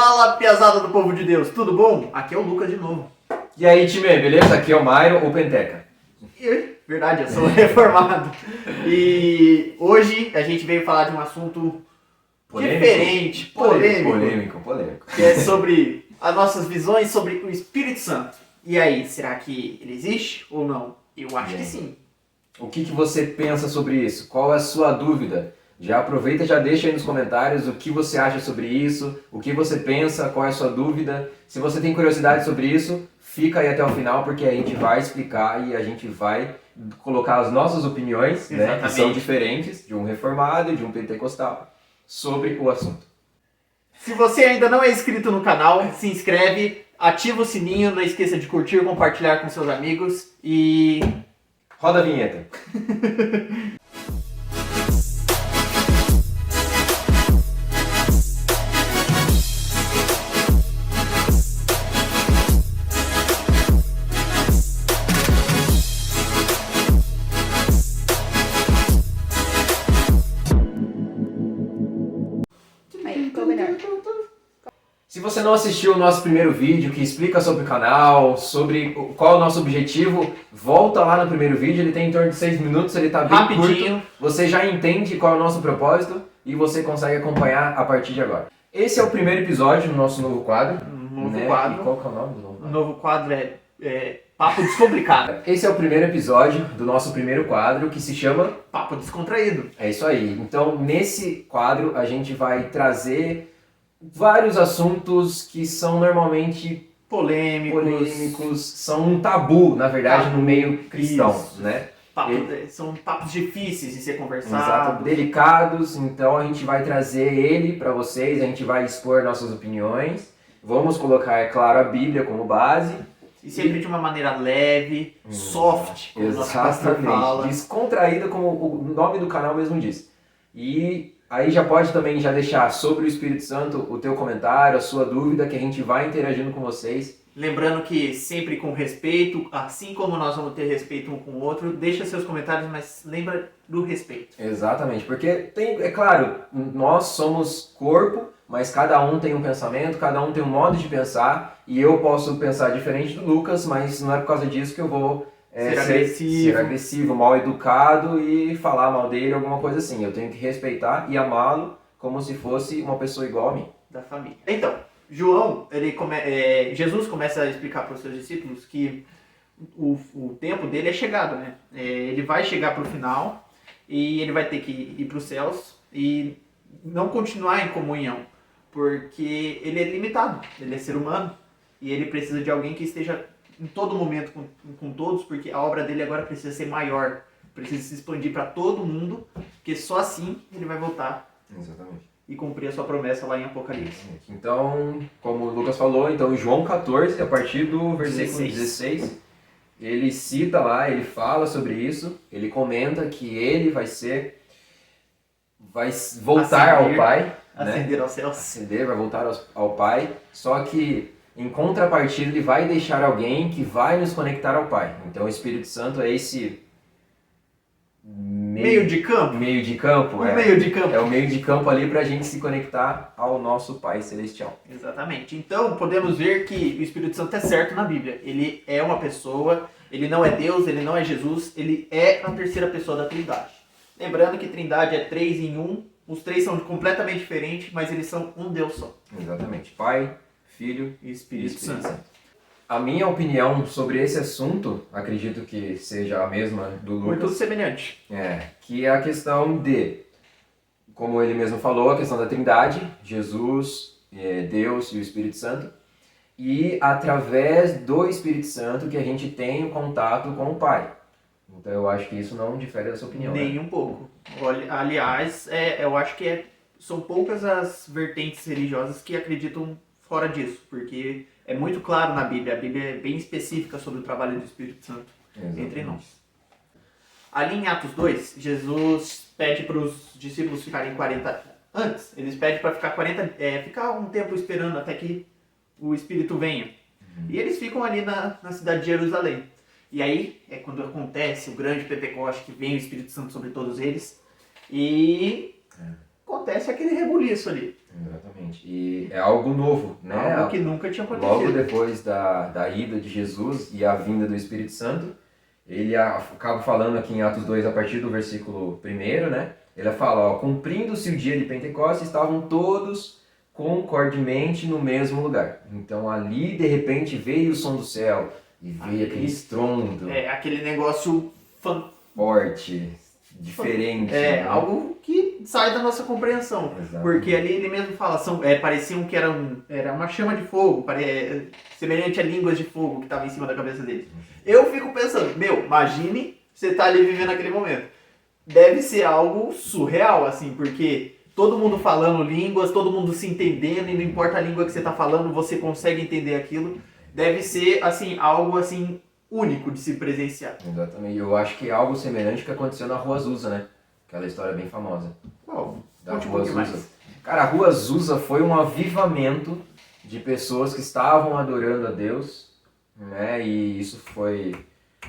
Fala, piazada do povo de Deus, tudo bom? Aqui é o Lucas de novo. E aí, time, beleza? Aqui é o Mairo, o Penteca. Verdade, eu sou reformado. E hoje a gente veio falar de um assunto diferente, polêmico, que é sobre as nossas visões sobre o Espírito Santo. E aí, será que ele existe ou não? Eu acho que sim. O que você pensa sobre isso? Qual é a sua dúvida? Já aproveita e já deixa aí nos comentários o que você acha sobre isso, o que você pensa, qual é a sua dúvida. Se você tem curiosidade sobre isso, fica aí até o final, porque a gente vai explicar e a gente vai colocar as nossas opiniões, né, que são diferentes, de um reformado e de um pentecostal, sobre o assunto. Se você ainda não é inscrito no canal, se inscreve, ativa o sininho, não esqueça de curtir, compartilhar com seus amigos e... Roda a vinheta. Se você não assistiu o nosso primeiro vídeo que explica sobre o canal, sobre qual é o nosso objetivo, volta lá no primeiro vídeo, ele tem em torno de 6 minutos, ele tá bem rapidinho. curto, você já entende qual é o nosso propósito e você consegue acompanhar a partir de agora. Esse é o primeiro episódio do nosso novo quadro. Quadro. E qual que é o nome do novo quadro? O novo quadro é Papo Descomplicado. Esse é o primeiro episódio do nosso primeiro quadro, que se chama Papo Descontraído. É isso aí. Então, nesse quadro, a gente vai trazer vários assuntos que são normalmente polêmicos, são um tabu, na verdade, no meio cristão, Isso. né? São papos difíceis de ser conversados. Exato, delicados, então a gente vai trazer ele para vocês, a gente vai expor nossas opiniões, vamos colocar, é claro, a Bíblia como base. E sempre de uma maneira leve, soft, como o nosso pastor fala. Descontraída, como o nome do canal mesmo diz. E aí já pode também já deixar sobre o Espírito Santo o teu comentário, a sua dúvida, que a gente vai interagindo com vocês. Lembrando que sempre com respeito, assim como nós vamos ter respeito um com o outro, deixa seus comentários, mas lembra do respeito. Exatamente, porque é claro, nós somos corpo, mas cada um tem um pensamento, cada um tem um modo de pensar, e eu posso pensar diferente do Lucas, mas não é por causa disso que eu vou ser agressivo, mal educado e falar mal dele, alguma coisa assim. Eu tenho que respeitar e amá-lo como se fosse uma pessoa igual a mim. Da família. Então, Jesus começa a explicar para os seus discípulos que o tempo dele é chegado, né? Ele vai chegar para o final e ele vai ter que ir para os céus e não continuar em comunhão, porque ele é limitado, ele é ser humano e ele precisa de alguém que esteja em todo momento com todos, porque a obra dele agora precisa ser maior, precisa se expandir para todo mundo, porque só assim ele vai voltar. Exatamente. E cumprir a sua promessa lá em Apocalipse. Então, como o Lucas falou, então João 14, a partir do versículo 16, ele cita lá, ele fala sobre isso, ele comenta que ele vai voltar ao Pai, ascender aos céus. Vai voltar ao Pai, só que em contrapartida ele vai deixar alguém que vai nos conectar ao Pai. Então o Espírito Santo é esse meio de campo? Meio de campo, É o meio de campo ali para a gente se conectar ao nosso Pai Celestial. Exatamente. Então, podemos ver que o Espírito Santo é certo na Bíblia. Ele é uma pessoa, ele não é Deus, ele não é Jesus, ele é a terceira pessoa da Trindade. Lembrando que Trindade é 3 em 1, os três são completamente diferentes, mas eles são um Deus só. Exatamente. Pai, Filho e Espírito Santo. A minha opinião sobre esse assunto, acredito que seja a mesma do Lucas. Muito semelhante. Que é a questão de, como ele mesmo falou, a questão da Trindade, Jesus, Deus e o Espírito Santo. E através do Espírito Santo que a gente tem o contato com o Pai. Então eu acho que isso não difere da sua opinião. Nem um pouco. Aliás, eu acho que são poucas as vertentes religiosas que acreditam fora disso, porque é muito claro na Bíblia, a Bíblia é bem específica sobre o trabalho do Espírito Santo entre nós. Ali em Atos 2, Jesus pede para os discípulos ficarem 40 antes, eles pedem para ficar um tempo esperando até que o Espírito venha. E eles ficam ali na cidade de Jerusalém. E aí é quando acontece o grande Pentecoste, que vem o Espírito Santo sobre todos eles, e acontece aquele rebuliço ali. Exatamente. Exatamente. E é algo novo, né? Algo que nunca tinha acontecido. Logo depois da ida de Jesus e a vinda do Espírito Santo, ele acaba falando aqui em Atos 2, a partir do versículo 1, né? Ele fala, ó, cumprindo-se o dia de Pentecostes, estavam todos concordemente no mesmo lugar. Então ali, de repente, veio o som do céu e veio aquele estrondo. Aquele negócio forte, diferente. Né? Algo que sai da nossa compreensão. Exatamente. Porque ali ele mesmo fala, pareciam que era uma chama de fogo, semelhante a línguas de fogo que estava em cima da cabeça deles. Eu fico pensando, imagine você tá ali vivendo aquele momento. Deve ser algo surreal, assim, porque todo mundo falando línguas, todo mundo se entendendo, e não importa a língua que você tá falando, você consegue entender aquilo. Deve ser, assim, algo, assim, único de se presenciar. Exatamente. Eu acho que é algo semelhante que aconteceu na Rua Azusa, né? Aquela história bem famosa. Qual? Da Rua Azusa. Cara, a Rua Azusa foi um avivamento de pessoas que estavam adorando a Deus, né? E isso foi,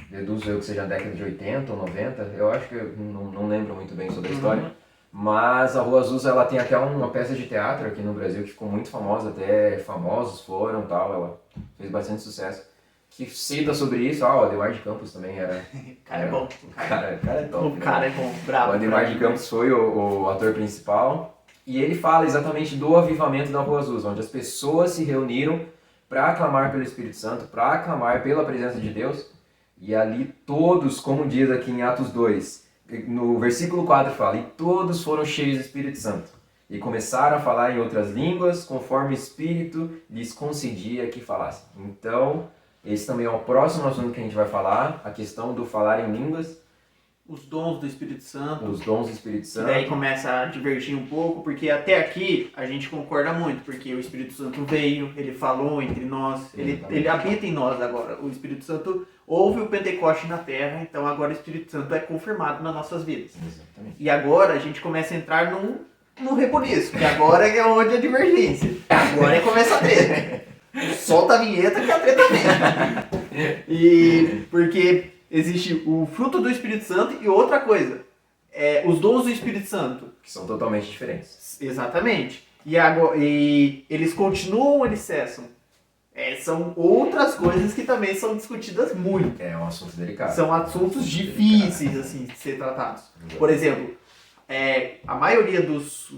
deduzo eu que seja na década de 80 ou 90, eu acho que eu não lembro muito bem sobre a história. Mas a Rua Azusa, ela tem até uma peça de teatro aqui no Brasil que ficou muito famosa, até famosos foram, tal, ela fez bastante sucesso. Que cita sobre isso, o Ademar de Campos também era... cara é bom. Cara é top. O cara é bom, bravo. O Ademar de Campos foi o ator principal e ele fala exatamente do avivamento da Rua Azusa, onde as pessoas se reuniram para clamar pelo Espírito Santo, para clamar pela presença de Deus. E ali todos, como diz aqui em Atos 2, no versículo 4 fala, e todos foram cheios do Espírito Santo. E começaram a falar em outras línguas, conforme o Espírito lhes concedia que falassem. Então, esse também é o próximo assunto que a gente vai falar, a questão do falar em línguas. Os dons do Espírito Santo. Os dons do Espírito Santo. E daí começa a divergir um pouco, porque até aqui a gente concorda muito, porque o Espírito Santo veio, ele falou entre nós, ele habita em nós agora. O Espírito Santo houve o Pentecoste na Terra, então agora o Espírito Santo é confirmado nas nossas vidas. Exatamente. E agora a gente começa a entrar num rebuliço, que agora é onde a divergência. Agora começa a treta. Solta a vinheta que a treta vem. E porque existe o fruto do Espírito Santo e outra coisa, os dons do Espírito Santo. Que são totalmente diferentes. Exatamente. E eles continuam ou eles cessam? São outras coisas que também são discutidas muito. É um assunto delicado. São assuntos difíceis assim, de ser tratados. Exato. Por exemplo, a maioria dos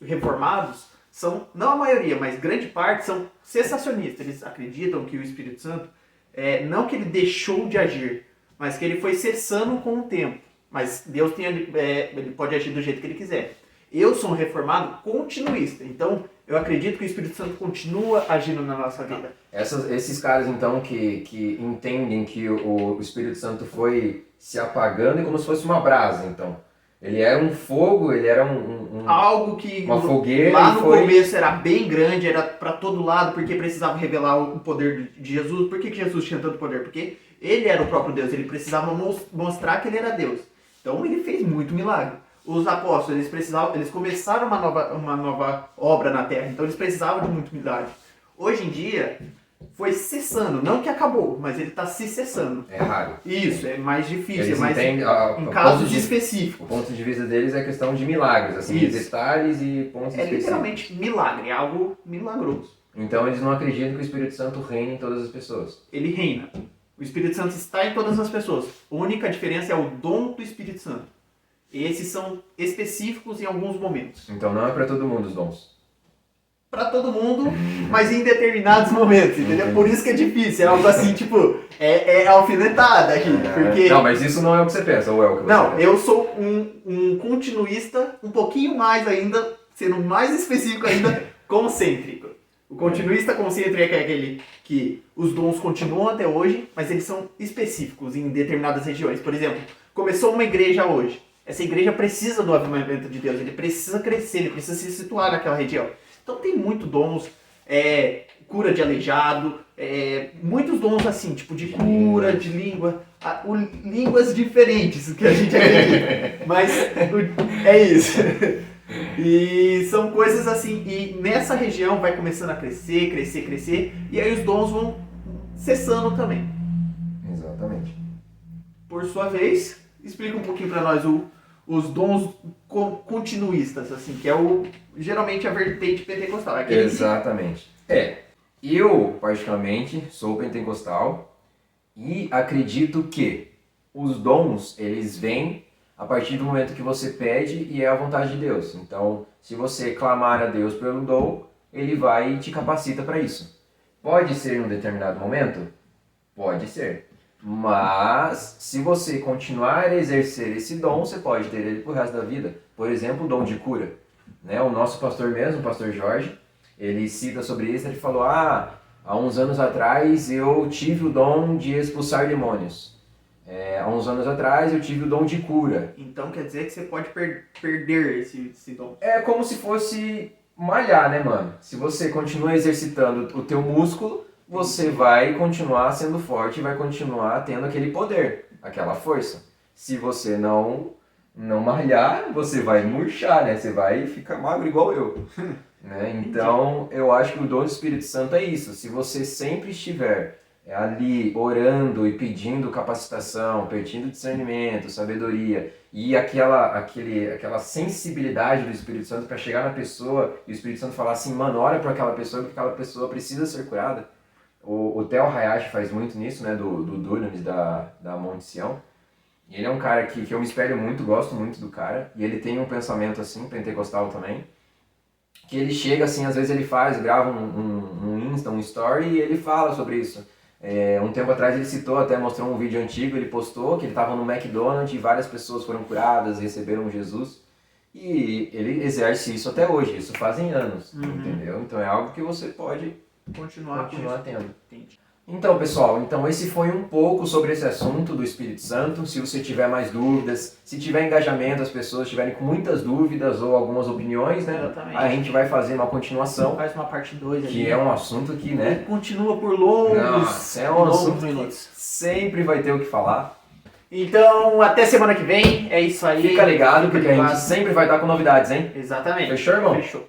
reformados são, não a maioria, mas grande parte, são cessacionistas. Eles acreditam que o Espírito Santo, não que ele deixou de agir, mas que ele foi cessando com o tempo. Mas Deus ele pode agir do jeito que ele quiser. Eu sou um reformado continuista, então eu acredito que o Espírito Santo continua agindo na nossa vida. Esses caras, então, que entendem que o Espírito Santo foi se apagando, é como se fosse uma brasa, então. Ele era um fogo, ele era algo que uma fogueira. Lá no começo era bem grande, era para todo lado, porque precisava revelar o poder de Jesus. Por que Jesus tinha tanto poder? Porque ele era o próprio Deus, ele precisava mostrar que ele era Deus. Então ele fez muito milagre. Os apóstolos, eles começaram uma nova obra na Terra, então eles precisavam de muito milagre. Hoje em dia, foi cessando, não que acabou, mas ele está se cessando. É raro. Isso, é mais difícil, Eles é mais entendem, em casos o específicos. ponto de vista deles é questão de milagres, assim, de detalhes e pontos específicos. Literalmente milagre, é algo milagroso. Então eles não acreditam que o Espírito Santo reine em todas as pessoas. Ele reina. O Espírito Santo está em todas as pessoas. A única diferença é o dom do Espírito Santo. Esses são específicos em alguns momentos. Então não é para todo mundo os dons. Para todo mundo, mas em determinados momentos, entendeu? Por isso que é difícil, é algo assim, tipo, é alfinetada aqui, porque... Não, mas isso não é o que você pensa, ou é o que você Não, pensa? eu sou um continuista, um pouquinho mais ainda, sendo mais específico ainda, concêntrico. O continuista concêntrico é aquele que os dons continuam até hoje, mas eles são específicos em determinadas regiões. Por exemplo, começou uma igreja hoje. Essa igreja precisa do avivamento de Deus, ele precisa crescer, ele precisa se situar naquela região. Então tem muitos dons, cura de aleijado, muitos dons assim, tipo de cura, de língua, línguas diferentes que a gente acredita, mas é isso. E são coisas assim, e nessa região vai começando a crescer, e aí os dons vão cessando também. Exatamente. Por sua vez, explica um pouquinho para nós os dons continuistas, assim, que é geralmente a vertente pentecostal. Aquele Exatamente. Eu, particularmente, sou pentecostal e acredito que os dons, eles vêm a partir do momento que você pede e é a vontade de Deus. Então, se você clamar a Deus pelo dom, ele vai e te capacita para isso. Pode ser em um determinado momento? Pode ser. Mas, se você continuar a exercer esse dom, você pode ter ele pro resto da vida. Por exemplo, o dom de cura. Né? O nosso pastor mesmo, o pastor Jorge, ele cita sobre isso, ele falou, há uns anos atrás eu tive o dom de expulsar demônios. Há uns anos atrás eu tive o dom de cura. Então quer dizer que você pode perder esse dom. É como se fosse malhar, né, mano? Se você continua exercitando o teu músculo, você vai continuar sendo forte e vai continuar tendo aquele poder, aquela força. Se você não malhar, você vai murchar, né? Você vai ficar magro igual eu. Né? Então, eu acho que o dom do Espírito Santo é isso. Se você sempre estiver ali orando e pedindo capacitação, pedindo discernimento, sabedoria e aquela sensibilidade do Espírito Santo para chegar na pessoa e o Espírito Santo falar assim, mano, ora para aquela pessoa porque aquela pessoa precisa ser curada. O Theo Hayashi faz muito nisso, né, do Dunamis, da Monte Sião. E ele é um cara que eu me espelho muito, gosto muito do cara. E ele tem um pensamento assim, pentecostal também. Que ele chega assim, às vezes ele grava um Insta, um Story e ele fala sobre isso. Um tempo atrás ele citou, até mostrou um vídeo antigo, ele postou que ele estava no McDonald's e várias pessoas foram curadas, receberam Jesus. E ele exerce isso até hoje, isso fazem anos, entendeu? Então é algo que você pode continuar tendo. Entendi. Então, pessoal, esse foi um pouco sobre esse assunto do Espírito Santo. Se você tiver mais dúvidas, se tiver engajamento, as pessoas estiverem com muitas dúvidas ou algumas opiniões, né? Exatamente. A gente vai fazer uma continuação. Faz uma parte 2 ali. Que é um assunto que, né? E continua por longos, Nossa, é um assunto minutos. que sempre vai ter o que falar. Então, até semana que vem. É isso aí. Fica ligado, porque a gente sempre vai estar com novidades, hein? Exatamente. Fechou, irmão? Fechou.